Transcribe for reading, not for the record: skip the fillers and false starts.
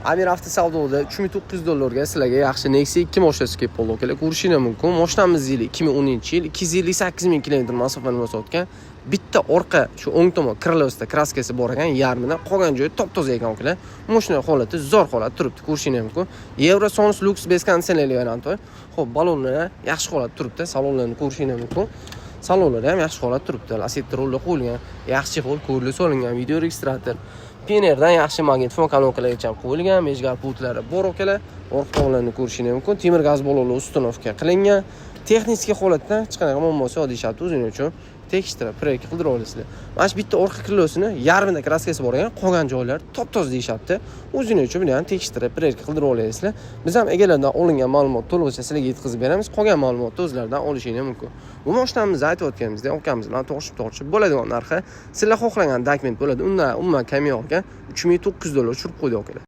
Amir avtosavdoda $3900 sizlarga yaxshi Nexia 2 mashinasi kelib qoldi akalar. Ko'rishingiz mumkin. Mashinamiz yili 2010-yil, 258 ming kilometr masofani bosayotgan. Bitta orqa shu o'ng tomon krelosida kraskasi bor ekan, yarmidan qolgan joyi top-toza ekan akalar. Mashina holati zo'r holat turibdi, ko'rishingiz mumkin. Eurosons Lux bez konditsionerli varianti. Xo'p, balonlar yaxshi holat turibdi, salonlarni ko'rishingiz mumkin. Salonlar ham yaxshi holat turibdi. Asset rollar qo'yilgan, yaxshi ho'l ko'rlik solingan, video registrator. Pioneerdan yaxshi magnitofon kolonkalargacha qo'yilgan, mejgar pultlari bor akalar. Orqa tomonni ko'rishingiz mumkin. Temir gaz balonli ustunovka qilingan. Texnik holatdan hech qanaqa muammosi yo'q deyapti o'zing uchun. Tekshtirib, proyekt qildirib olasizlar. Mana shu bitta orqa krelosini yarmida kraskasi bor ekan, qolgan joylar top-toza deyapti. O'zing uchun buni ham tekshtirib, proyekt qildirib olasizlar. Biz ham egalardan olingan ma'lumot to'lig'icha sizlarga yetkazib beramiz. Qolgan ma'lumotni o'zlaridan olishingiz mumkin. Bu mashinamizni aytayotganimizda okamiz bilan to'g'rishib bo'ladigan narxi sizlar xohlagan dokument bo'ladi. Undan umuman kam yo'q ekan. $3900 tushirib qo'ydi akalar.